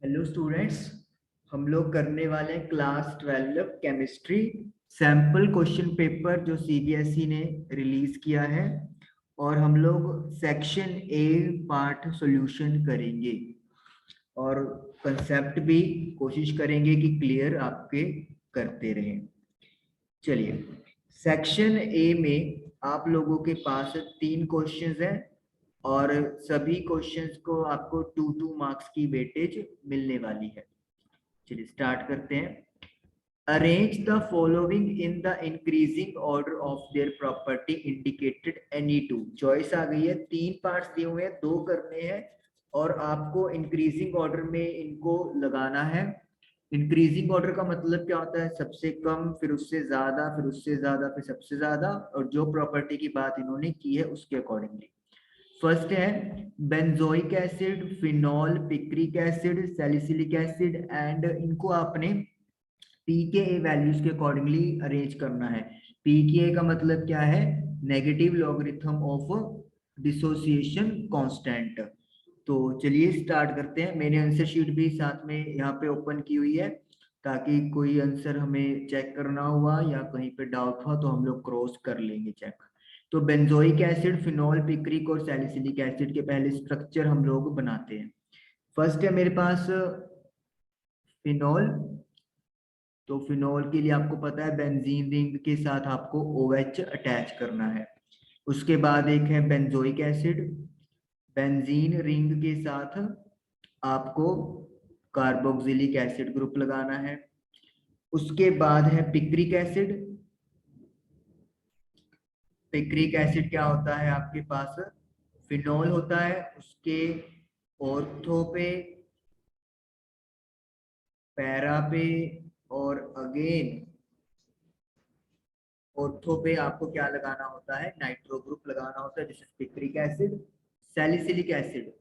Hello students. हम लोग करने वाले हैं class 12 chemistry sample question paper जो सीबीएसई ने रिलीज किया है। और हम लोग सेक्शन ए पार्ट सॉल्यूशन करेंगे और कंसेप्ट भी कोशिश करेंगे कि क्लियर आपके करते रहें। चलिए, सेक्शन ए में आप लोगों के पास 3 क्वेश्चंस हैं और सभी क्वेश्चंस को आपको 2 मार्क्स की वेटेज मिलने वाली है। चलिए स्टार्ट करते हैं। Arrange the following in the increasing order of their property indicated any two. Choice आ गई है, 3 पार्ट्स दिए हुए हैं, 2 करने हैं और आपको इंक्रीजिंग ऑर्डर में इनको लगाना है। इंक्रीजिंग ऑर्डर का मतलब क्या होता है? सबसे कम, फिर उससे ज्यादा, फिर उससे ज्यादा, फिर सबसे ज्यादा, और जो प्रॉपर्टी की बात इन्होंने की है उसके अकॉर्डिंगली। फर्स्ट है benzoic acid, phenol, picric acid, salicylic acid, and इनको आपने पीकेए वैल्यूज के अकॉर्डिंगली अरेंज करना है। पीकेए का मतलब क्या है? Negative logarithm of dissociation constant. तो चलिए स्टार्ट करते हैं। मैंने आंसर शीट भी साथ में यहाँ पे ओपन की हुई है ताकि कोई आंसर हमें चेक करना हुआ या कहीं पे डाउट हुआ तो हम लोग क्रॉस कर लेंगे चेक। तो बेंजोइक एसिड, फिनॉल, पिक्रिक और सैलिसिलिक एसिड के पहले स्ट्रक्चर हम लोग बनाते हैं। फर्स्ट है मेरे पास फिनॉल। तो फिनॉल के लिए आपको पता है बेंजीन रिंग के साथ आपको OH अटैच करना है। उसके बाद एक है बेंजोइक एसिड। बेंजीन रिंग के साथ आपको कार्बोक्सिलिक एसिड ग्रुप लगाना है। उसके बाद है पिक्रिक एसिड। पिक्रिक एसिड क्या होता है आपके पास? फिनॉल होता है, उसके ऑर्थो पे, पैरा पे और अगेन ऑर्थो पे आपको क्या लगाना होता है? नाइट्रो ग्रुप लगाना होता है, जैसे पिक्रिक एसिड, सैलिसिलिक एसिड।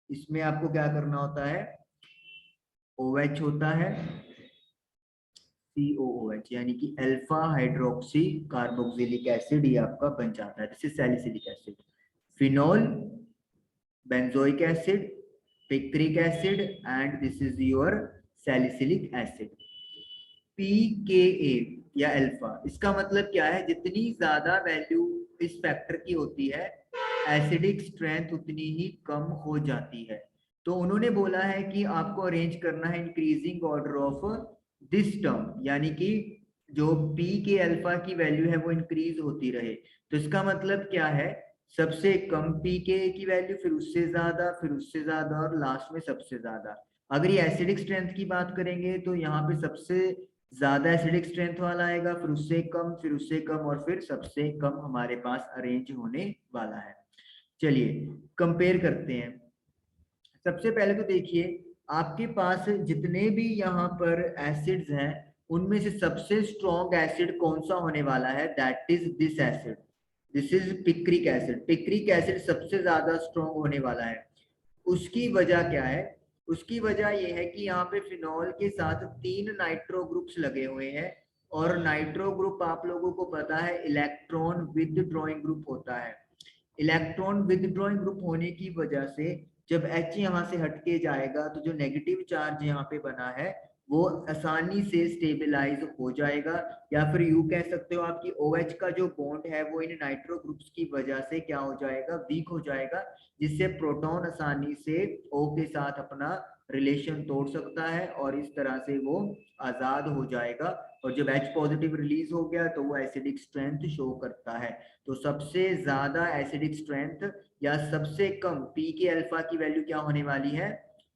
इसमें आपको क्या करना होता है? OH होता है, COOH, यानी कि अल्फा हाइड्रोक्सी कार्बोक्सिलिक एसिड, ये आपका बन जाता है, जैसे salicylic acid. Phenol, benzoic acid, picric acid, and this is your salicylic acid. PKA या अल्फा, इसका मतलब क्या है? जितनी ज्यादा वैल्यू इस फैक्टर की होती है एसिडिक स्ट्रेंथ उतनी ही कम हो जाती है। तो उन्होंने बोला है कि आपको अरेंज करना है increasing order of this term, यानी कि जो P के अल्फा की वैल्यू है वो इंक्रीज होती रहे। तो इसका मतलब क्या है? सबसे कम PKA की वैल्यू, फिर उससे ज्यादा, फिर उससे ज्यादा और लास्ट में सबसे ज्यादा। अगर ये एसिडिक स्ट्रेंथ की बात करेंगे तो यहाँ पे सबसे ज्यादा एसिडिक स्ट्रेंथ वाला आएगा, फिर उससे कम, फिर उससे कम और फिर सबसे कम हमारे पास अरेंज होने वाला है। चलिए कंपेयर करते हैं। सबसे पहले तो देखिए, आपके पास जितने भी यहाँ पर एसिड्स हैं उनमें से सबसे स्ट्रॉन्ग एसिड कौन सा होने वाला है? That is this acid, this is picric acid. Picric acid सबसे ज्यादा स्ट्रॉन्ग होने वाला है। उसकी वजह क्या है? उसकी वजह यह है कि यहाँ पे फिनॉल के साथ 3 नाइट्रो ग्रुप्स लगे हुए हैं और नाइट्रो ग्रुप आप लोगों को पता है इलेक्ट्रॉन विदड्रॉइंग ग्रुप होता है। इलेक्ट्रॉन विदड्रॉइंग ग्रुप होने की वजह से जब H यहाँ से हटके जाएगा तो जो नेगेटिव चार्ज यहाँ पे बना है वो आसानी से स्टेबलाइज हो जाएगा, या फिर यू कह सकते हो आपकी OH का जो बॉन्ड है वो इन नाइट्रो ग्रुप्स की वजह से क्या हो जाएगा? वीक हो जाएगा, जिससे प्रोटॉन आसानी से O के साथ अपना रिलेशन तोड़ सकता है और इस तरह से वो आजाद हो जाएगा। और जब H पॉजिटिव रिलीज हो गया तो वो एसिडिक स्ट्रेंथ शो करता है। तो सबसे ज्यादा एसिडिक स्ट्रेंथ या सबसे कम पी के अल्फा की वैल्यू क्या होने वाली है?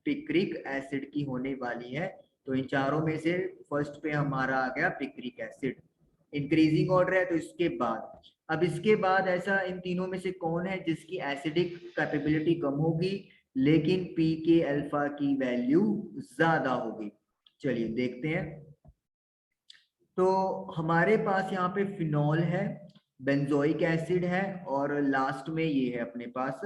पिक्रिक एसिड की होने वाली है। तो इन चारों में से फर्स्ट पे हमारा आ गया पिक्रिक एसिड। इंक्रीजिंग ऑर्डर है तो इसके बाद, अब इसके बाद ऐसा इन तीनों में से कौन है जिसकी एसिडिक कैपेबिलिटी कम होगी लेकिन पी के अल्फा की वैल्यू ज्यादा होगी? चलिए देखते हैं। तो हमारे पास यहाँ पे फिनॉल है, बेंजोइक एसिड है और लास्ट में ये है अपने पास,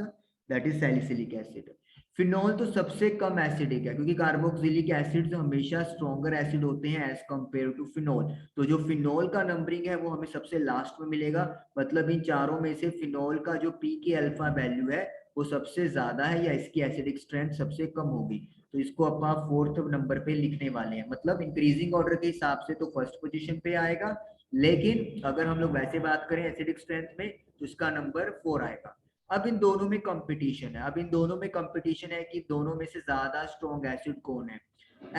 that is salicylic acid. Phenol तो सबसे कम एसिडिक है, क्योंकि कार्बोक्सिलिक एसिड हमेशा स्ट्रॉन्गर एसिड होते हैं एज कंपेयर टू फिनोल। तो जो फिनोल का नंबरिंग है वो हमें सबसे लास्ट में मिलेगा, मतलब इन चारों में से फिनोल का जो पी के अल्फा वैल्यू है वो सबसे ज्यादा है, या इसकी एसिडिक स्ट्रेंथ सबसे कम होगी। तो इसको अपन फोर्थ नंबर पे लिखने वाले हैं, मतलब इंक्रीजिंग ऑर्डर के हिसाब से तो फर्स्ट पोजीशन पे आएगा, लेकिन अगर हम लोग वैसे बात करें एसिडिक स्ट्रेंथ में तो इसका नंबर 4 आएगा। अब इन दोनों में कंपटीशन है, अब इन दोनों में कंपटीशन है कि दोनों में से ज्यादा स्ट्रॉन्ग एसिड कौन है।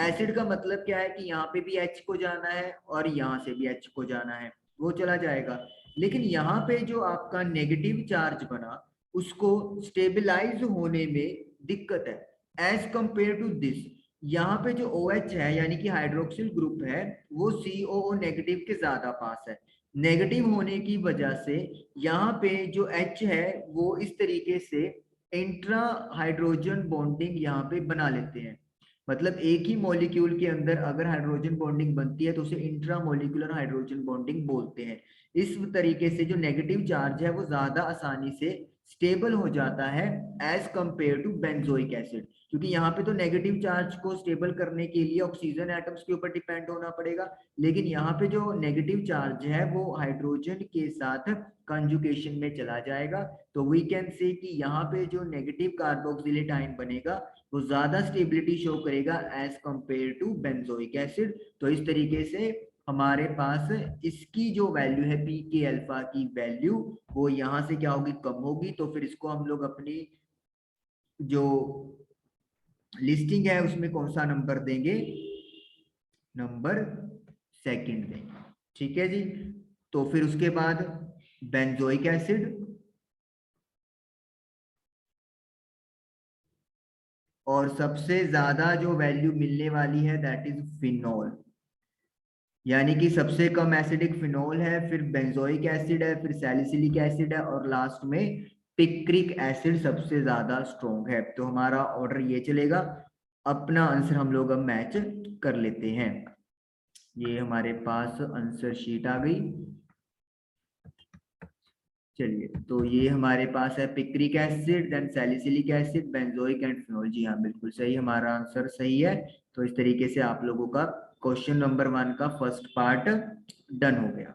एसिड का मतलब क्या है कि यहाँ पे भी H को जाना है और यहाँ से भी H को जाना है, वो चला जाएगा। लेकिन यहाँ पे जो आपका नेगेटिव चार्ज बना उसको स्टेबलाइज होने में दिक्कत है एज कंपेयर टू दिस। यहाँ पे जो OH है यानी कि हाइड्रोक्सिल ग्रुप है वो COO नेगेटिव के ज्यादा पास है। नेगेटिव होने की वजह से यहाँ पे जो H है वो इस तरीके से इंट्रा हाइड्रोजन बॉन्डिंग यहाँ पे बना लेते हैं। मतलब एक ही मॉलिक्यूल के अंदर अगर हाइड्रोजन बॉन्डिंग बनती है तो उसे इंट्रा मॉलिक्यूलर हाइड्रोजन बॉन्डिंग बोलते हैं। इस तरीके से जो नेगेटिव चार्ज है वो ज्यादा आसानी से स्टेबल हो जाता है as compare to benzoic acid, क्योंकि यहाँ पे तो नेगेटिव चार्ज को स्टेबल करने के लिए ऑक्सीजन एटम्स के ऊपर डिपेंड होना पड़ेगा, लेकिन यहाँ पे जो नेगेटिव चार्ज है वो हाइड्रोजन के साथ कंजुगेशन में चला जाएगा। तो वी कैन से कि यहाँ पे जो नेगेटिव कार्बोक्सिलेट आयन बनेगा वो ज्यादा स्टेबिलिटी शो करेगा as compare to benzoic acid. तो इस तरीके से हमारे पास इसकी जो वैल्यू है पी के अल्फा की वैल्यू वो यहाँ से क्या होगी, कम होगी। तो फिर इसको हम लोग अपनी जो लिस्टिंग है उसमें कौन सा नंबर देंगे, नंबर सेकंड देंगे। ठीक है जी। तो फिर उसके बाद बेंजोइक एसिड, और सबसे ज्यादा जो वैल्यू मिलने वाली है दैट इज फिनोल, यानी कि सबसे कम एसिडिक फिनोल है, फिर बेंजोइक एसिड है, फिर सैलिसिलिक एसिड है, और लास्ट में पिक्रिक एसिड सबसे ज्यादा स्ट्रॉन्ग है। तो हमारा ऑर्डर ये चलेगा। अपना आंसर हम लोग अब मैच कर लेते हैं। ये हमारे पास आंसर शीट आ गई। चलिए, तो ये हमारे पास है picric acid, then salicylic acid, benzoic and phenol. जी हाँ, बिल्कुल सही, हमारा आंसर सही है। तो इस तरीके से आप लोगों का क्वेश्चन नंबर 1 का फर्स्ट पार्ट डन हो गया।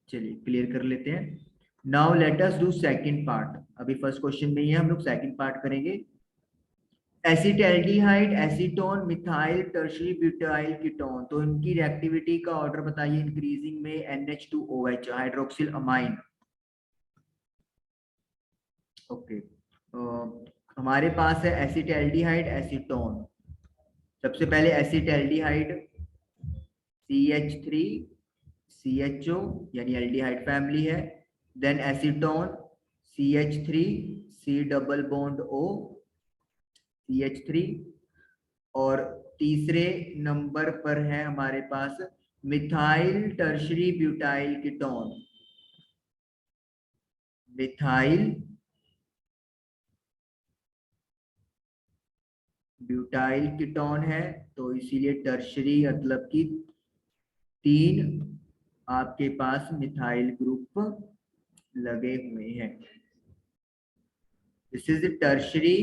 चलिए क्लियर कर लेते हैं। Now let us do second part. अभी फर्स्ट क्वेश्चन में ही है, हम लोग सेकंड पार्ट करेंगे। Acetaldehyde, acetone, methyl tertiary butyl ketone, तो इनकी रिएक्टिविटी का ऑर्डर बताइए इंक्रीजिंग में। NH2OH hydroxyl amine. ओके, हमारे पास है एसिटाल्डिहाइड, एसीटोन। सबसे पहले एसिटाल्डिहाइड CH3 CHO यानी एल्डिहाइड फैमिली है। Then acetone CH3 C double bond O CH3, और तीसरे नंबर पर है हमारे पास methyl tertiary butyl ketone. Methyl butyl ketone है, तो इसीलिए टर्शियरी मतलब कि 3 आपके पास मिथाइल ग्रुप लगे हुए हैं। This is tertiary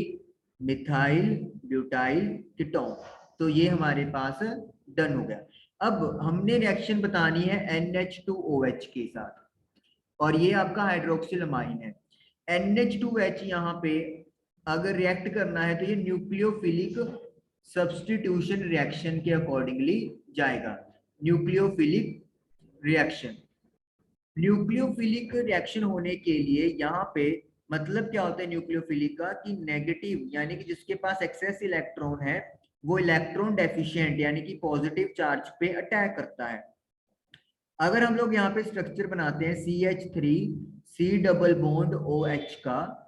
methyl butyl ketone. तो ये हमारे पास डन हो गया। अब हमने रिएक्शन बतानी है NH2OH के साथ, और ये आपका हाइड्रोक्सिल अमाइन है। NH2H यहाँ पे अगर रिएक्ट करना है तो ये न्यूक्लियोफिलिक सब्स्टिट्यूशन रिएक्शन के अकॉर्डिंगली जाएगा। न्यूक्लियोफिलिक रिएक्शन, न्यूक्लियोफिलिक रिएक्शन होने के लिए यहाँ पे मतलब क्या होता है न्यूक्लियोफिलिक का, कि नेगेटिव यानी कि जिसके पास एक्सेस इलेक्ट्रॉन है वो इलेक्ट्रॉन डेफिशिएंट यानी कि पॉजिटिव चार्ज पे अटैक करता है। अगर हम लोग यहाँ पे स्ट्रक्चर बनाते हैं CH3 C double bond OH का,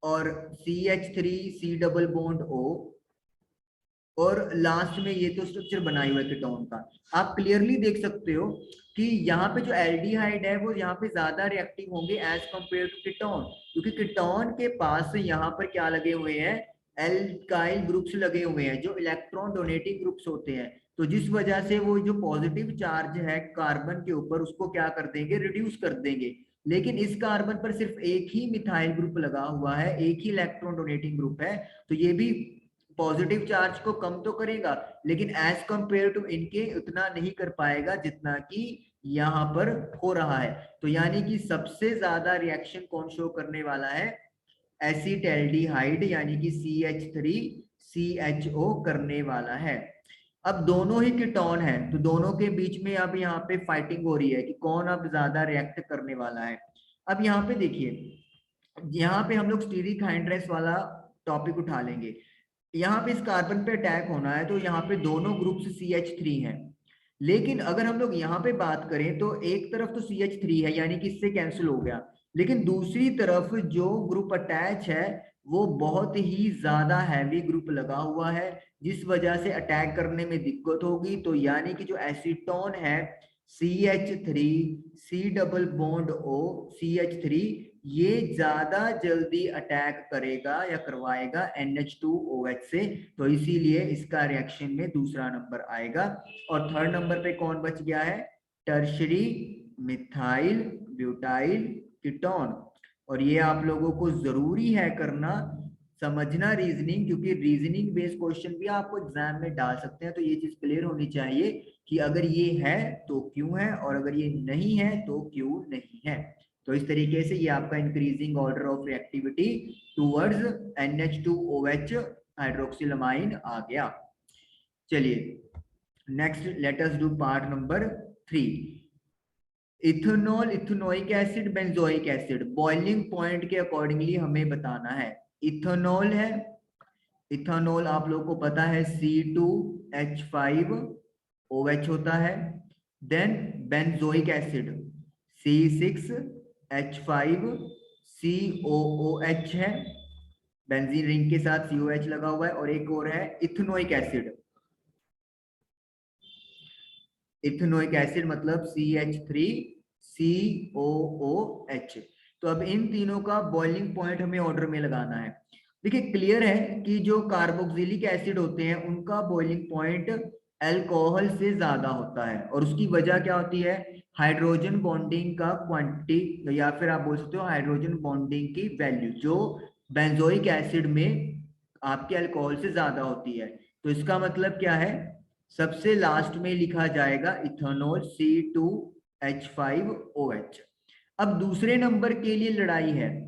और CH3 C double bond O, और लास्ट में ये तो स्ट्रक्चर बना हुआ है कीटोन का। आप क्लियरली देख सकते हो कि यहाँ पे जो एल्डिहाइड है वो यहाँ पे ज्यादा रिएक्टिव होंगे एज कंपेयर टू कीटोन, क्योंकि कीटोन के पास यहाँ पर क्या लगे हुए हैं, एल्काइल ग्रुप्स लगे हुए हैं जो इलेक्ट्रॉन डोनेटिंग ग्रुप्स होते हैं। तो जिस वजह से वो जो पॉजिटिव चार्ज है कार्बन के ऊपर उसको क्या कर देंगे, रिड्यूस कर देंगे। लेकिन इस कार्बन पर सिर्फ एक ही मिथाइल ग्रुप लगा हुआ है, एक ही इलेक्ट्रॉन डोनेटिंग ग्रुप है, तो ये भी पॉजिटिव चार्ज को कम तो करेगा, लेकिन एज कंपेयर टू इनके उतना नहीं कर पाएगा जितना कि यहाँ पर हो रहा है। तो यानी कि सबसे ज्यादा रिएक्शन कौन शो करने वाला है, एसिटैल्डिहाइड यानी कि CH3CHO करने वाला है। अब दोनों ही कीटोन है, तो दोनों के बीच में अब यहाँ पे फाइटिंग हो रही है कि कौन अब ज्यादा रिएक्ट करने वाला है। अब यहाँ पे देखिए, यहाँ पे हम लोग स्टीरिक हाइड्रेस वाला टॉपिक उठा लेंगे। यहाँ पे इस कार्बन पे अटैक होना है, तो यहाँ पे दोनों ग्रुप्स CH3 हैं, लेकिन अगर हम लोग यहाँ पे बात करें तो एक तरफ तो CH3 है यानी कि इससे कैंसिल हो गया, लेकिन दूसरी तरफ जो ग्रुप अटैच है वो बहुत ही ज्यादा हैवी ग्रुप लगा हुआ है, जिस वजह से अटैक करने में दिक्कत होगी। तो यानी कि जो एसीटोन है CH3 C double bond O CH3, ये ज्यादा जल्दी अटैक करेगा या करवाएगा NH2OH से, तो इसीलिए इसका रिएक्शन में दूसरा नंबर आएगा। और थर्ड नंबर पे कौन बच गया है, टर्शरी मिथाइल ब्यूटाइल कीटोन। और ये आप लोगों को जरूरी है करना, समझना रीजनिंग, क्योंकि रीजनिंग बेस्ड क्वेश्चन भी आपको एग्जाम में डाल सकते हैं। तो ये चीज क्लियर होनी चाहिए कि अगर ये है तो क्यों है, और अगर ये नहीं है तो क्यों नहीं है। तो इस तरीके से ये आपका increasing order of reactivity towards NH2OH हाइड्रोक्सिलमाइन आ गया। चलिए next let us do part number 3। Ethanol, ethanoic acid, benzoic acid, boiling point के अकॉर्डिंगली हमें बताना है। इथेनॉल है, इथेनॉल आप लोगों को पता है C2H5OH होता है। देन बेंजोइक एसिड C6H5COOH है, बेंजीन रिंग के साथ COH लगा हुआ है। और एक और है इथेनोइक एसिड, इथेनोइक एसिड मतलब CH3COOH। तो अब इन तीनों का बॉइलिंग पॉइंट हमें ऑर्डर में लगाना है। देखिए क्लियर है कि जो कार्बोक्सिलिक एसिड होते हैं उनका बॉइलिंग पॉइंट अल्कोहल से ज्यादा होता है, और उसकी वजह क्या होती है, हाइड्रोजन बॉन्डिंग का क्वांटिटी, या फिर आप बोल सकते हो हाइड्रोजन बॉन्डिंग की वैल्यू, जो बेंजोइक एसिड में आपके अल्कोहल से ज्यादा होती है। तो इसका मतलब क्या है, सबसे लास्ट में लिखा जाएगा इथेनॉल C2H5OH। अब दूसरे नंबर के लिए लड़ाई है,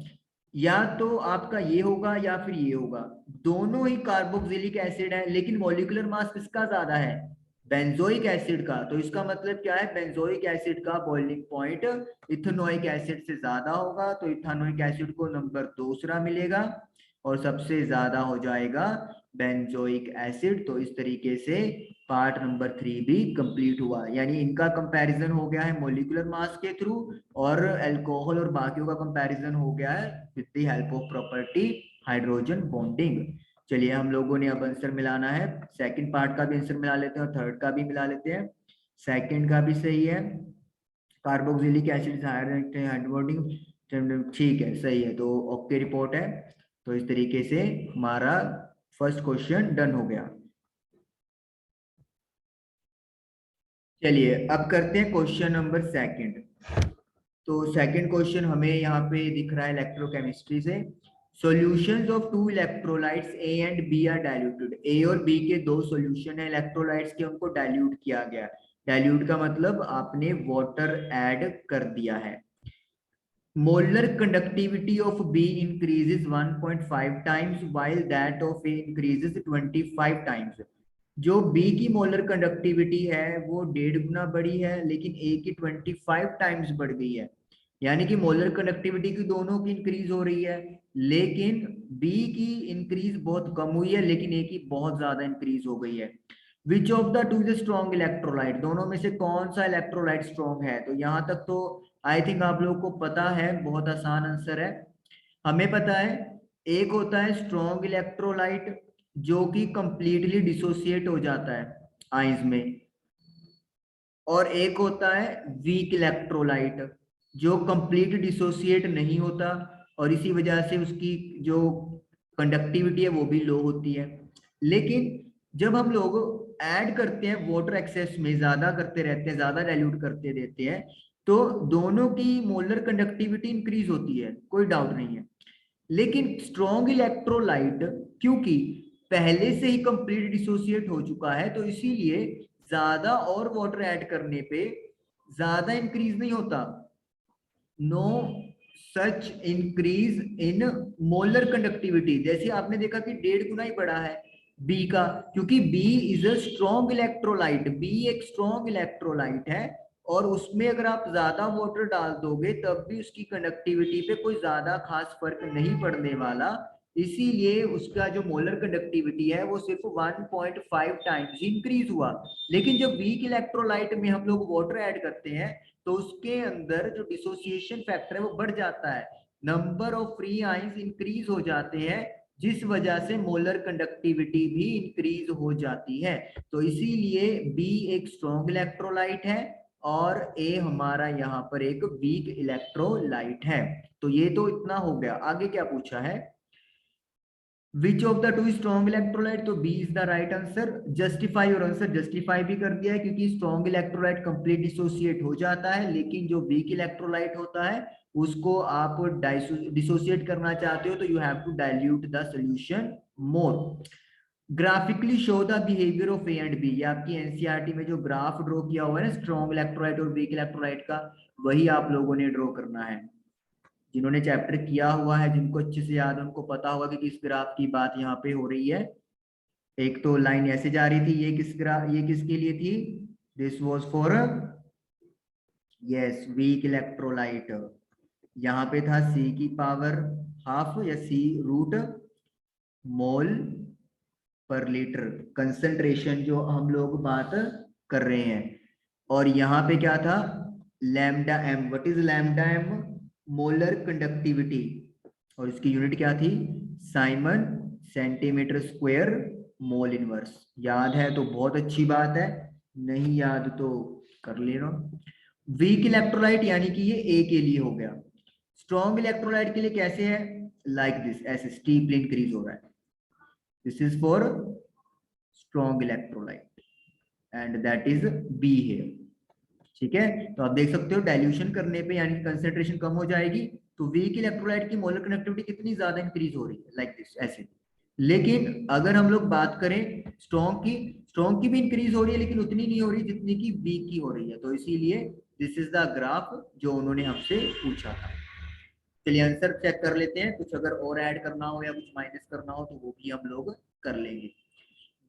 या तो आपका ये होगा या फिर ये होगा। दोनों ही कार्बोक्सिलिक एसिड है, लेकिन मॉलिक्यूलर मास किसका ज्यादा है, बेंजोइक एसिड का। तो इसका मतलब क्या है, बेंजोइक एसिड का बॉइलिंग पॉइंट इथेनोइक एसिड से ज्यादा होगा, तो इथेनोइक एसिड को नंबर दूसरा मिलेगा, और सबसे ज्यादा हो जाएगा बेंजोइक एसिड। तो इस तरीके से पार्ट नंबर 3 भी कंप्लीट हुआ, यानी इनका कंपैरिजन हो गया है मॉलिक्यूलर मास के थ्रू, और अल्कोहल और बाकियों का कंपैरिजन हो गया है with the help of property hydrogen bonding. चलिए हम लोगों ने अब आंसर मिलाना है, सेकंड पार्ट का भी आंसर मिला लेते हैं और थर्ड का भी मिला लेते हैं। सेकंड का भी सही है, कार्बोक्सिलिक एसिड हाइड्रोजन बॉन्डिंग, ठीक है सही है, तो ओके रिपोर्ट है। तो इस तरीके से हमारा फर्स्ट क्वेश्चन डन हो गया। चलिए अब करते हैं क्वेश्चन नंबर सेकंड। तो सेकंड क्वेश्चन हमें यहाँ पे दिख रहा है इलेक्ट्रोकेमिस्ट्री से, solutions of two electrolytes A and B are diluted. A और बी के दो सॉल्यूशन है इलेक्ट्रोलाइट्स के, उनको डाइल्यूट किया गया। डाइल्यूट का मतलब आपने वाटर ऐड कर दिया है। Molar conductivity of B increases 1.5 times while that of A increases 25 times. जो बी की मोलर कंडक्टिविटी है वो 1.5 गुना बढ़ी है, लेकिन ए की 25 टाइम्स बढ़ गई है। यानी कि मोलर कंडक्टिविटी की दोनों की इंक्रीज हो रही है, लेकिन बी की इंक्रीज बहुत कम हुई है, लेकिन ए की बहुत ज्यादा इंक्रीज हो गई है। Which of the two is strong electrolyte, दोनों में से कौन सा इलेक्ट्रोलाइट स्ट्रॉन्ग है। तो यहां तक तो आई थिंक आप लोगों को पता है, बहुत आसान आंसर है। हमें पता है एक होता है स्ट्रॉन्ग इलेक्ट्रोलाइट जो कि कंप्लीटली डिसोसिएट हो जाता है आइंस में, और एक होता है वीक इलेक्ट्रोलाइट जो कंप्लीट डिसोसिएट नहीं होता, और इसी वजह से उसकी जो कंडक्टिविटी है वो भी लो होती है। लेकिन जब हम लोग ऐड करते हैं वाटर एक्सेस में, ज्यादा करते रहते हैं, ज्यादा डाइल्यूट करते देते हैं, तो दोनों की मोलर कंडक्टिविटी इंक्रीज होती है, कोई डाउट नहीं है। लेकिन स्ट्रॉन्ग इलेक्ट्रोलाइट क्योंकि पहले से ही कंप्लीट डिसोसिएट हो चुका है, तो इसीलिए ज्यादा और वाटर ऐड करने पे ज्यादा इंक्रीज नहीं होता। No such increase in molar conductivity. जैसे आपने देखा कि 1.5 गुना ही बड़ा है बी का, क्योंकि B is a strong electrolyte. B एक स्ट्रॉन्ग इलेक्ट्रोलाइट है, और उसमें अगर आप ज्यादा वाटर डाल दोगे तब भी उसकी कंडक्टिविटी पे कोई ज्यादा खास फर्क नहीं पड़ने वाला। इसीलिए उसका जो मोलर कंडक्टिविटी है वो सिर्फ 1.5 टाइम्स इंक्रीज हुआ। लेकिन जब वीक इलेक्ट्रोलाइट में हम लोग वाटर ऐड करते हैं तो उसके अंदर जो डिसोसिएशन फैक्टर है वो बढ़ जाता है, number of free ions increase हो जाते हैं, जिस वजह से मोलर कंडक्टिविटी भी इंक्रीज हो जाती है। तो इसीलिए बी एक स्ट्रॉन्ग इलेक्ट्रोलाइट है और ए हमारा यहाँ पर एक वीक इलेक्ट्रोलाइट है। तो ये तो इतना हो गया। आगे क्या पूछा है, which of the two strong electrolyte, तो B is the right answer. Justify और आंसर जस्टिफाई भी कर दिया है, क्योंकि स्ट्रॉन्ग इलेक्ट्रोलाइट कंप्लीट डिसोसिएट हो जाता है, लेकिन जो वीक इलेक्ट्रोलाइट होता है उसको आप डिसोसिएट करना चाहते हो तो you have to dilute the solution more. Graphically show the behaviour of A and B, ये आपकी एनसीईआरटी में जो ग्राफ ड्रॉ किया हुआ है ना स्ट्रॉन्ग इलेक्ट्रोलाइट और वीक इलेक्ट्रोलाइट का, वही आप लोगों ने ड्रॉ करना है। जिन्होंने चैप्टर किया हुआ है, जिनको अच्छे से याद है, उनको पता होगा कि किस ग्राफ की बात यहाँ पे हो रही है। एक तो लाइन ऐसे जा रही थी, ये किस ग्राफ, ये किसके लिए थी, this was for yes weak electrolyte. यहाँ पे था सी की पावर हाफ या सी रूट मोल पर लीटर कंसंट्रेशन जो हम लोग बात कर रहे हैं। और यहाँ पे क्या था, lambda M. What is lambda M, molar conductivity, और इसकी यूनिट क्या थी, siemens centimetre square mole inverse. याद है तो बहुत अच्छी बात है, नहीं याद तो कर लेना। वीक इलेक्ट्रोलाइट यानी कि ये ए के लिए हो गया। स्ट्रॉन्ग इलेक्ट्रोलाइट के लिए कैसे है, लाइक दिस, ऐसे स्टीपली इंक्रीज हो रहा है। This is for strong electrolyte and that is be here. ठीक है, तो आप देख सकते हो डाइल्यूशन करने पे यानी कंसेंट्रेशन कम हो जाएगी, तो वीक इलेक्ट्रोलाइट की मोलर कनेक्टिविटी कितनी ज्यादा इंक्रीज हो रही है, लाइक दिस ऐसे। लेकिन अगर हम लोग बात करें स्ट्रॉन्ग की भी इंक्रीज हो रही है, लेकिन उतनी नहीं हो रही जितनी की वीक की हो रही है। तो इसीलिए दिस इज द ग्राफ जो उन्होंने हमसे पूछा था। चलिए आंसर चेक कर लेते हैं, कुछ अगर और ऐड करना हो या कुछ माइनस करना हो तो वो भी हम लोग कर लेंगे।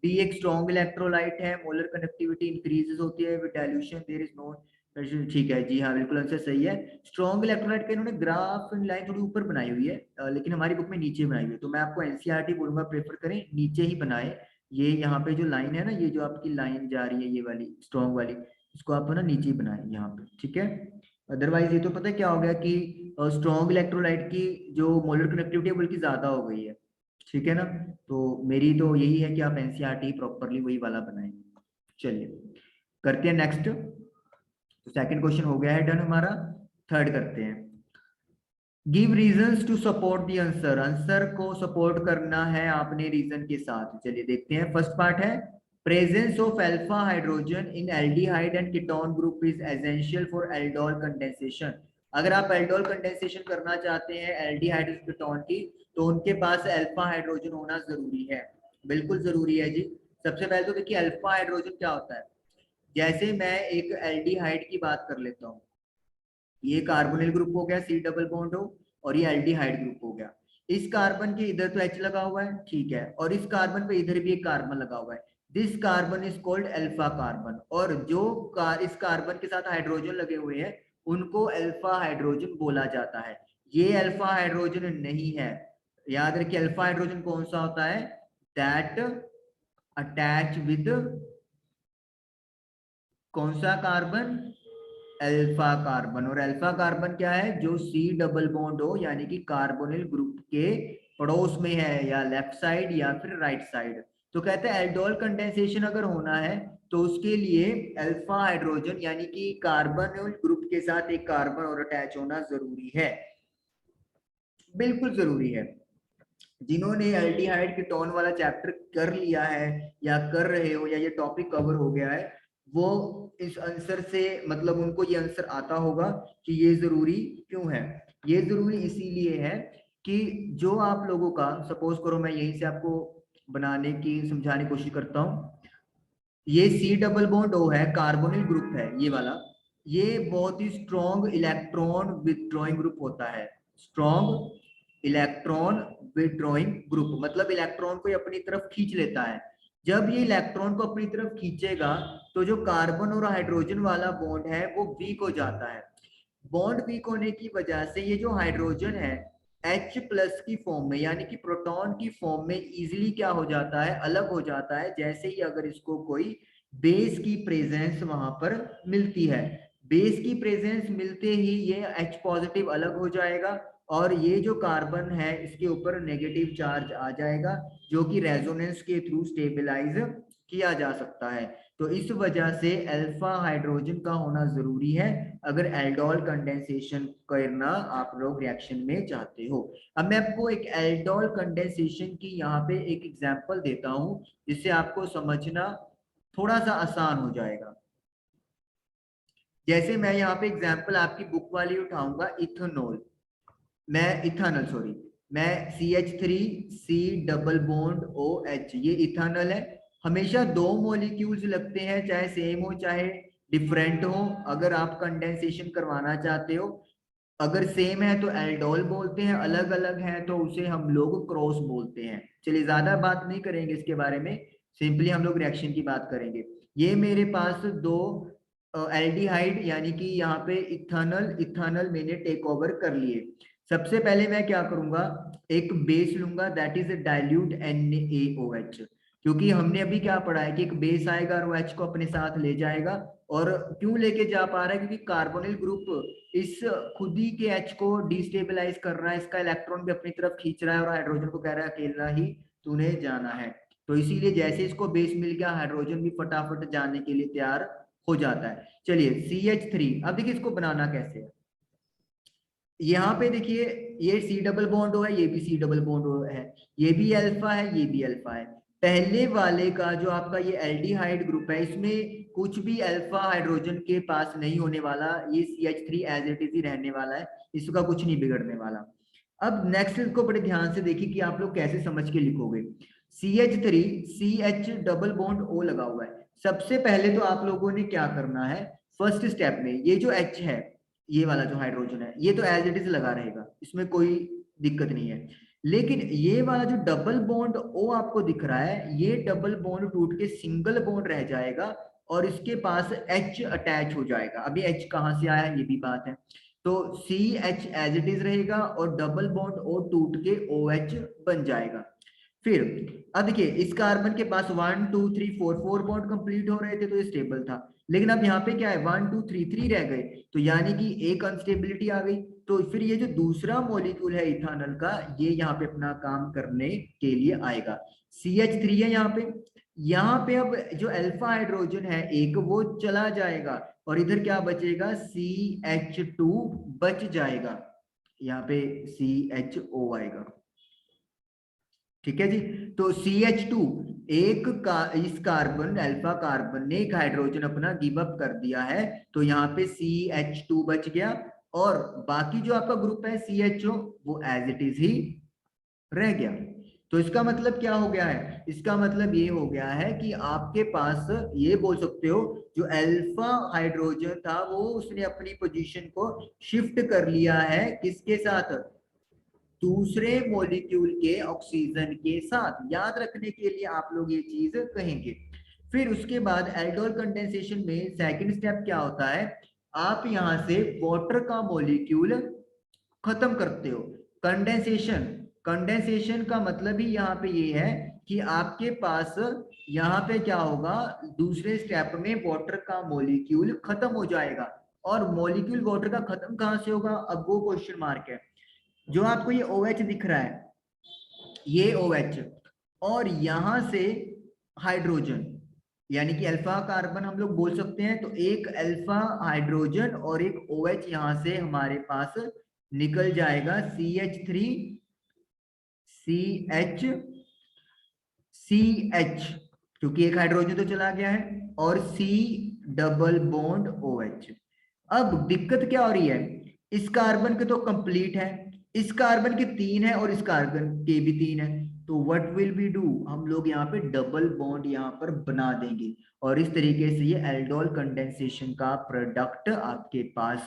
बी एक स्ट्रॉन्ग इलेक्ट्रोलाइट है, मोलर कंडक्टिविटी इंक्रीजेस होती है with dilution, there is no. ठीक है जी हाँ, बिल्कुल आंसर सही है। स्ट्रॉन्ग इलेक्ट्रोलाइट का इन्होंने ग्राफ लाइन थोड़ी ऊपर बनाई हुई है, लेकिन हमारी बुक में नीचे बनाई हुई है, तो मैं आपको एनसीईआरटी बोलूंगा प्रेफर करें नीचे ही बनाए। ये यहाँ पे जो लाइन है ना, ये जो आपकी लाइन जा रही है ये वाली स्ट्रॉन्ग वाली, इसको आप ना नीचे ही बनाए यहाँ पे, ठीक है। अदरवाइज ये तो पता है क्या हो गया कि स्ट्रॉन्ग इलेक्ट्रोलाइट की जो मोलर कंडक्टिविटी है बल्कि ज्यादा हो गई है, ठीक है ना। तो मेरी तो यही है कि आप एनसीईआरटी प्रॉपरली वही वाला बनाएं। चलिए करते हैं नेक्स्ट। तो सेकंड क्वेश्चन हो गया है डन हमारा। थर्ड करते हैं, give reasons to support the answer. Answer को सपोर्ट करना है आपने रीजन के साथ। चलिए देखते हैं, फर्स्ट पार्ट है presence of alpha hydrogen in aldehyde and ketone group is essential for aldol condensation. अगर आप एल्डोल कंडेंसेशन करना चाहते हैं एल्डिहाइड और कीटोन की, तो उनके पास अल्फा हाइड्रोजन होना जरूरी है, बिल्कुल जरूरी है जी। सबसे पहले तो देखिए अल्फा हाइड्रोजन क्या होता है। जैसे मैं एक एल्डिहाइड की बात कर लेता हूँ, ये कार्बोनिल ग्रुप हो गया, सी डबल बॉन्ड हो, और ये एल्डिहाइड ग्रुप हो गया। इस कार्बन के इधर तो H लगा हुआ है, ठीक है, और इस कार्बन पे इधर भी एक कार्बन लगा हुआ है। This carbon is called alpha carbon, और जो इस कार्बन के साथ हाइड्रोजन लगे हुए हैं उनको अल्फा हाइड्रोजन बोला जाता है। ये अल्फा हाइड्रोजन नहीं है, याद रखिए अल्फा हाइड्रोजन कौन सा होता है, दैट अटैच विद कौन सा कार्बन, अल्फा कार्बन। और अल्फा कार्बन क्या है, जो सी डबल बॉन्ड हो यानी कि कार्बोनिल ग्रुप के पड़ोस में है, या लेफ्ट साइड या फिर राइट साइड। तो कहते हैं एल्डोल कंडेंसेशन अगर होना है तो उसके लिए अल्फा हाइड्रोजन यानी कि कार्बोनिल ग्रुप के साथ एक कार्बन और अटैच होना जरूरी है, बिल्कुल जरूरी है। जिन्होंने एल्डिहाइड कीटोन वाला चैप्टर कर लिया है या कर रहे हो, या ये टॉपिक कवर हो गया है, वो इस आंसर से मतलब उनको ये आंसर आता होगा कि ये जरूरी क्यों है। ये जरूरी इसीलिए है कि जो आप लोगों का, सपोज करो मैं यहीं से आपको बनाने की समझाने की कोशिश करता हूँ। ये सी डबल बॉन्ड ओ है, कार्बोनिल ग्रुप है ये वाला। ये बहुत ही स्ट्रॉन्ग इलेक्ट्रॉन विथड्रॉइंग ग्रुप होता है। स्ट्रॉन्ग इलेक्ट्रॉन विथड्रॉइंग ग्रुप मतलब इलेक्ट्रॉन को ये अपनी तरफ खींच लेता है। जब ये इलेक्ट्रॉन को अपनी तरफ खींचेगा तो जो कार्बन और हाइड्रोजन वाला बॉन्ड है वो वीक हो जाता है। बॉन्ड वीक होने की वजह से ये जो हाइड्रोजन है H प्लस की फॉर्म में यानी कि प्रोटॉन की फॉर्म में इजीली क्या हो जाता है, अलग हो जाता है। जैसे ही अगर इसको कोई बेस की प्रेजेंस वहां पर मिलती है, बेस की प्रेजेंस मिलते ही ये H पॉजिटिव अलग हो जाएगा और ये जो कार्बन है इसके ऊपर नेगेटिव चार्ज आ जाएगा जो कि रेजोनेंस के थ्रू स्टेबलाइज किया जा सकता है। तो इस वजह से अल्फा हाइड्रोजन का होना जरूरी है अगर एल्डोल कंडेंसेशन करना आप लोग रिएक्शन में चाहते हो। अब मैं आपको एक एल्डोल कंडेंसेशन की यहाँ पे एक एग्जांपल देता हूँ जिससे आपको समझना थोड़ा सा आसान हो जाएगा। जैसे मैं यहाँ पे एग्जांपल आपकी बुक वाली उठाऊंगा, इथेनॉल, मैं इथानल सॉरी, मैं CH3 C double bond OH, ये इथानल है। हमेशा दो मॉलिक्यूल्स लगते हैं, चाहे सेम हो चाहे डिफरेंट हो, अगर आप कंडेंसेशन करवाना चाहते हो। अगर सेम है तो एल्डोल बोलते हैं, अलग अलग है तो उसे हम लोग क्रॉस बोलते हैं। चलिए ज्यादा बात नहीं करेंगे इसके बारे में, सिंपली हम लोग रिएक्शन की बात करेंगे। ये मेरे पास दो एल्डिहाइड यानी कि यहाँ पे इथानल इथानल मैंने टेक ओवर कर लिए। सबसे पहले मैं क्या करूंगा, एक बेस लूंगा दैट इज डाइल्यूट NaOH, क्योंकि हमने अभी क्या पढ़ा है कि एक बेस आएगा और वो H को अपने साथ ले जाएगा। और क्यों लेके जा पा रहा है, क्योंकि कार्बोनिल ग्रुप इस खुद ही के H को डिस्टेबलाइज कर रहा है, इसका इलेक्ट्रॉन भी अपनी तरफ खींच रहा है और हाइड्रोजन को कह रहा है अकेला ही तूने जाना है। तो इसीलिए जैसे इसको बेस मिल गया, हाइड्रोजन भी फटाफट जाने के लिए तैयार हो जाता है। चलिए CH3, अब देखिए इसको बनाना कैसे है। यहाँ पे देखिए ये C डबल बॉन्ड है, ये भी C डबल बॉन्ड है, ये भी अल्फा है, ये भी अल्फा है। पहले वाले का जो आपका ये एल्डिहाइड ग्रुप है इसमें कुछ भी अल्फा हाइड्रोजन के पास नहीं होने वाला, ये CH3 as it is he रहने वाला है, इसका कुछ नहीं बिगड़ने वाला। अब नेक्स्ट इसको बड़े ध्यान से देखिए कि आप लोग कैसे समझ के लिखोगे। CH3 CH double bond O लगा हुआ है। सबसे पहले तो आप लोगों ने क्या करना है, फर्स्ट स्टेप में ये जो H है, ये वाला जो हाइड्रोजन है ये तो एज इट इज लगा रहेगा, इसमें कोई दिक्कत नहीं है। लेकिन ये वाला जो डबल बॉन्ड O आपको दिख रहा है, ये डबल बॉन्ड टूट के सिंगल बॉन्ड रह जाएगा और इसके पास H अटैच हो जाएगा। अभी H कहाँ से आया ये भी बात है। तो CH एज इट इज रहेगा और डबल बॉन्ड O टूट के OH बन जाएगा। फिर अब देखिए इस कार्बन के पास 1 2 3 4 बॉन्ड कंप्लीट हो रहे थे तो ये स्टेबल था। लेकिन अब यहाँ पे क्या है, 1 2 3 3 रह गए, तो यानी कि एक अनस्टेबिलिटी आ गई। तो फिर ये जो दूसरा मॉलिक्यूल है इथानल का, ये यहाँ पे अपना काम करने के लिए आएगा। CH3 है यहाँ पे, यहाँ पे अब जो अल्फा हाइड्रोजन है एक वो चला जाएगा और इधर क्या बचेगा, CH2 बच जाएगा, यहाँ पे CHO आएगा। ठीक है जी। तो CH2 एक का इस कार्बन अल्फा कार्बन ने एक हाइड्रोजन अपना गिव अप कर दिया है, तो यहाँ पे CH2 बच गया और बाकी जो आपका ग्रुप है CHO वो एज इट इज ही रह गया। तो इसका मतलब क्या हो गया है, इसका मतलब ये हो गया है कि आपके पास ये बोल सकते हो जो अल्फा हाइड्रोजन था वो उसने अपनी पोजीशन को शिफ्ट कर लिया है, किसके साथ, दूसरे मॉलिक्यूल के ऑक्सीजन के साथ। याद रखने के लिए आप लोग ये चीज कहेंगे। फिर उसके बाद एल्डोल कंडेंसेशन में सेकंड स्टेप क्या होता है, आप यहां से वाटर का मॉलिक्यूल खत्म करते हो। कंडेंसेशन, कंडेंसेशन का मतलब ही यहाँ पे ये है कि आपके पास यहाँ पे क्या होगा, दूसरे स्टेप में वाटर का मॉलिक्यूल खत्म हो जाएगा। और मॉलिक्यूल वाटर का खत्म कहां से होगा, अब वो क्वेश्चन मार्क है। जो आपको ये OH दिख रहा है, ये OH और यहां से हाइड्रोजन यानी कि अल्फा कार्बन हम लोग बोल सकते हैं, तो एक अल्फा हाइड्रोजन और एक OH यहां से हमारे पास निकल जाएगा। CH3 CH CH, क्योंकि एक हाइड्रोजन तो चला गया है, और C डबल बॉन्ड OH। अब दिक्कत क्या हो रही है, इस कार्बन के तो कंप्लीट है, इस कार्बन के 3 है और इस कार्बन के भी 3 है, तो व्हाट विल बी डू, हम लोग यहाँ पे डबल बॉन्ड यहाँ पर बना देंगे और इस तरीके से ये एल्डोल कंडेंसेशन का प्रोडक्ट आपके पास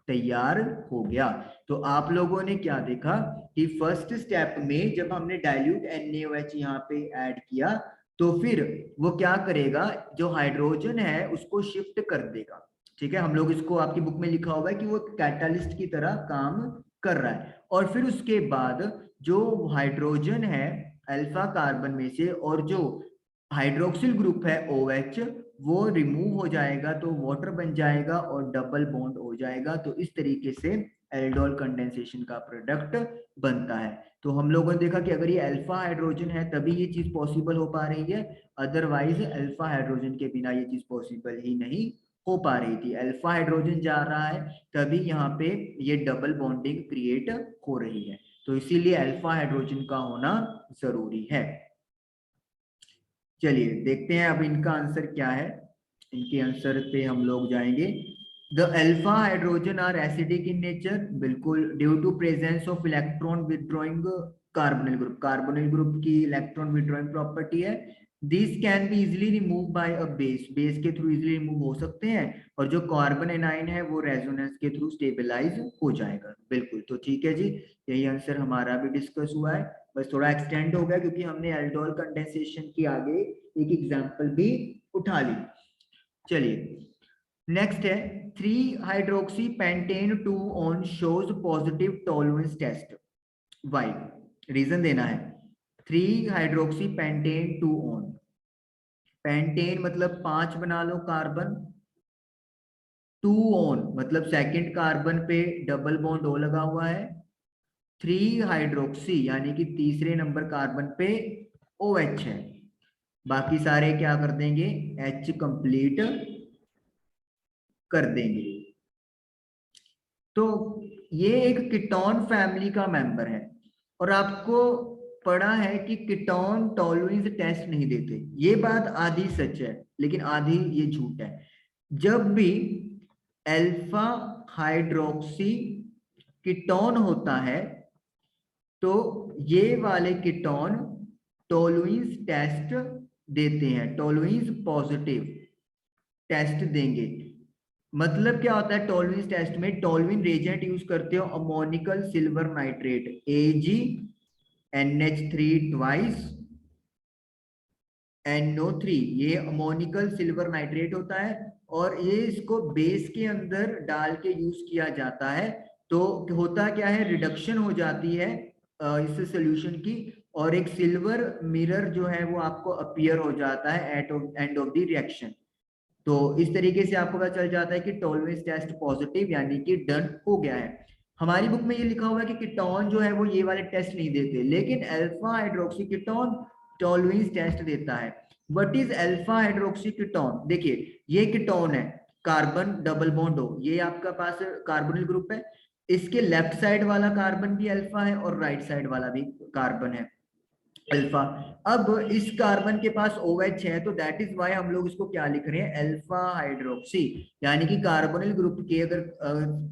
तैयार हो गया। तो आप लोगों ने क्या देखा कि फर्स्ट स्टेप में जब हमने डाइल्यूट NaOH यहाँ पे ऐड किया तो फिर वो क्या करेगा, जो हाइड्रोजन है उसको शिफ्ट कर देगा। ठीक है, हम लोग इसको आपकी बुक में लिखा हुआ है कि वो कैटालिस्ट की तरह काम कर रहा है। और फिर उसके बाद जो हाइड्रोजन है अल्फा कार्बन में से और जो हाइड्रोक्सिल ग्रुप है OH वो रिमूव हो जाएगा, तो वाटर बन जाएगा और डबल बॉन्ड हो जाएगा। तो इस तरीके से एल्डोल कंडेंसेशन का प्रोडक्ट बनता है। तो हम लोगों ने देखा कि अगर ये अल्फा हाइड्रोजन है तभी ये चीज पॉसिबल हो पा रही है, अदरवाइज अल्फा हाइड्रोजन के बिना ये चीज पॉसिबल ही नहीं हो पा रही थी। अल्फा हाइड्रोजन जा रहा है तभी यहाँ पे ये डबल बॉन्डिंग क्रिएट हो रही है, तो इसीलिए अल्फा हाइड्रोजन का होना जरूरी है। चलिए देखते हैं अब इनका आंसर क्या है, इनके आंसर पे हम लोग जाएंगे। The alpha hydrogen are acidic in nature, बिल्कुल, due to presence of electron withdrawing carbonyl group, carbonyl group की इलेक्ट्रॉन विदड्रॉइंग प्रॉपर्टी है। This can be easily remove by a base, base के थ्रू इजिली रिमूव हो सकते हैं, और जो carbon A9 है वो रेजोनेंस के थ्रू स्टेबलाइज हो जाएगा। बिल्कुल, तो ठीक है जी, यही आंसर हमारा भी डिस्कस हुआ है, बस थोड़ा एक्सटेंड हो गया क्योंकि हमने एल्डोल कंडेंसेशन की आगे एक एग्जांपल भी उठा ली। चलिए नेक्स्ट है 3 hydroxy pentan 2 one shows positive Tollens test. Why, reason देना है। 3 हाइड्रोक्सी पेंटेन 2 ऑन, पेंटेन मतलब 5 बना लो कार्बन, 2 ऑन मतलब सेकंड कार्बन पे डबल बॉन्ड O लगा हुआ है, 3 हाइड्रोक्सी यानी कि तीसरे नंबर कार्बन पे OH है, बाकी सारे क्या कर देंगे, H कंप्लीट कर देंगे। तो ये एक कीटोन फैमिली का मेंबर है, और आपको पढ़ा है कि कीटोन टॉलरेंस टेस्ट नहीं देते, ये बात आधी सच है लेकिन आधी ये झूठ है। जब भी अल्फा हाइड्रोक्सी कीटोन होता है तो ये वाले कीटोन टॉलरेंस टेस्ट देते हैं, टॉलरेंस पॉजिटिव टेस्ट देंगे। मतलब क्या होता है टॉलरेंस टेस्ट में, टॉलरेंस रिएजेंट यूज करते हो ammoniacal silver nitrate AgNH3 twice NO3, ये अमोनिकल सिल्वर नाइट्रेट होता है और ये इसको बेस के अंदर डाल के यूज किया जाता है। तो होता क्या है, रिडक्शन हो जाती है इस सोल्यूशन की, और एक सिल्वर मिरर जो है वो आपको अपीयर हो जाता है at end of the reaction. तो इस तरीके से आपको पता चल जाता है कि टॉलरेंस टेस्ट पॉजिटिव यानी कि डन हो गया है। हमारी बुक में ये लिखा हुआ है कि कीटोन जो है वो ये वाले टेस्ट नहीं देते, लेकिन alpha hydroxy ketone Tollens test देता है। What is alpha hydroxy ketone, देखिए ये कीटोन है, कार्बन डबल बॉन्ड हो, ये आपका पास कार्बोनिल ग्रुप है, इसके लेफ्ट साइड वाला कार्बन भी अल्फा है और राइट साइड वाला भी कार्बन है अल्फा। अब इस कार्बन के पास OH है तो दैट इज वाई हम लोग इसको क्या लिख रहे हैं, अल्फा हाइड्रोक्सी, यानी कि कार्बोनिल ग्रुप के अगर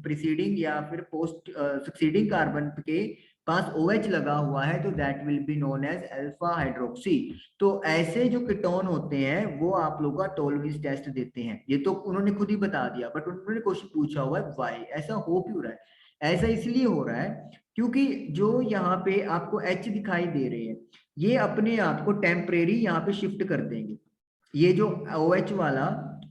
प्रीसीडिंग या फिर पोस्ट सक्सीडिंग कार्बन के पास OH लगा हुआ है तो that will be known as alpha hydroxy. तो ऐसे जो कीटोन होते हैं वो आप लोग का टॉलरेंस टेस्ट देते हैं, ये तो उन्होंने खुद ही बता दिया, बट उन्होंने क्वेश्चन पूछा हुआ है वाई, ऐसा हो क्यों रहा है, ऐसा इसलिए हो रहा है क्योंकि जो यहाँ पे आपको H दिखाई दे रहे हैं ये अपने आप को टेम्परेरी यहाँ पे शिफ्ट कर देंगे, ये जो OH वाला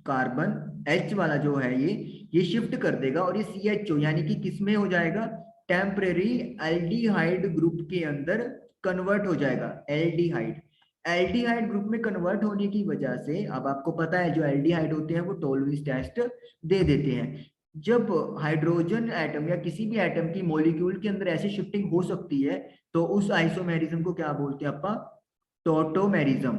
कार्बन H वाला जो है ये शिफ्ट कर देगा और ये CHO यानी कि किस में हो जाएगा, टेम्परेरी एल्डिहाइड ग्रुप के अंदर कन्वर्ट हो जाएगा, एल्डिहाइड। एल्डिहाइड ग्रुप में कन्वर्ट होने की वजह से अब आपको पता है जो एल्डिहाइड होते हैं वो टॉलरेंस टेस्ट दे देते हैं। जब हाइड्रोजन एटम या किसी भी एटम की मॉलिक्यूल के अंदर ऐसी शिफ्टिंग हो सकती है तो उस आइसोमेरिज्म को क्या बोलते हैं अपा, टॉटोमेरिज्म।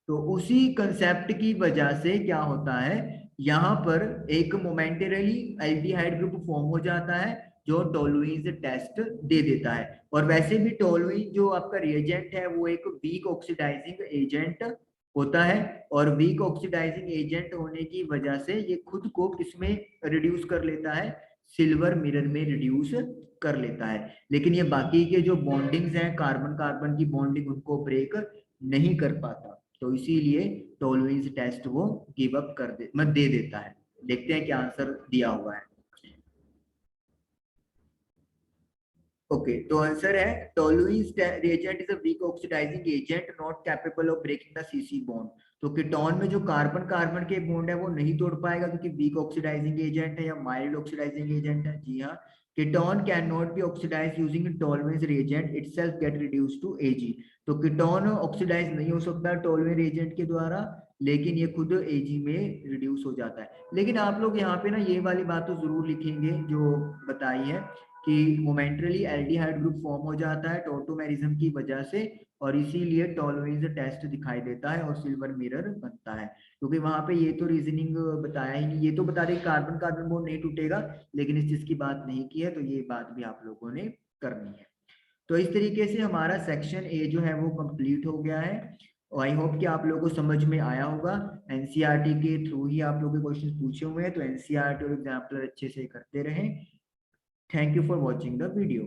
तो उसी कंसेप्ट की वजह से क्या होता है, यहाँ पर एक मोमेंटरली एल्डिहाइड ग्रुप फॉर्म हो जाता है जो टॉलरेंस टेस्ट दे देता है। और वैसे भी टॉलरेंस जो आपका रिएजेंट है वो एक वीक ऑक्सीडाइजिंग एजेंट होता है, और वीक ऑक्सीडाइजिंग एजेंट होने की वजह से ये खुद को किसमें रिड्यूस कर लेता है, सिल्वर मिरर में रिड्यूस कर लेता है। लेकिन ये बाकी के जो बॉन्डिंग्स हैं, कार्बन कार्बन की बॉन्डिंग, उनको ब्रेक नहीं कर पाता, तो इसीलिए टॉलरेंस टेस्ट वो गिव अप कर दे देता है। देखते हैं क्या आंसर दिया हुआ है। ओके, तो आंसर है Tollens reagent is a weak oxidising agent not capable of breaking the CC bond. तो कीटोन में जो कार्बन कार्बन के बॉन्ड है वो नहीं तोड़ पाएगा, क्योंकि वीक ऑक्सीडाइजिंग एजेंट है या माइल्ड ऑक्सीडाइजिंग एजेंट है। जी हाँ, ketone can not be oxidize using Tollens reagent itself get reduce to Ag. तो कीटोन ऑक्सीडाइज नहीं हो सकता टॉलरेंस रिएजेंट के द्वारा, लेकिन ये खुद एजी में रिड्यूस हो जाता है। लेकिन आप लोग यहाँ पे ना ये वाली बात तो जरूर लिखेंगे जो बताई है कि मोमेंटरली एल्डिहाइड ग्रुप फॉर्म हो जाता है टॉटोमेरिज्म की वजह से, और इसीलिए टॉलरेंस टेस्ट दिखाई देता है और सिल्वर मिरर बनता है। क्योंकि वहां पे ये तो रीजनिंग बताया ही नहीं, ये तो बता दें कार्बन कार्बन बॉन्ड नहीं टूटेगा, लेकिन इस चीज की बात नहीं की है, तो ये बात भी आप लोगों ने करनी है। तो इस तरीके से हमारा सेक्शन ए जो है वो कंप्लीट हो गया है, और आई होप कि आप लोगों को समझ में आया होगा। एनसीईआरटी के थ्रू ही आप लोगों के क्वेश्चन पूछे हुए हैं, तो एनसीईआरटी और एग्जाम्पल अच्छे से करते रहें। Thank you for watching the video.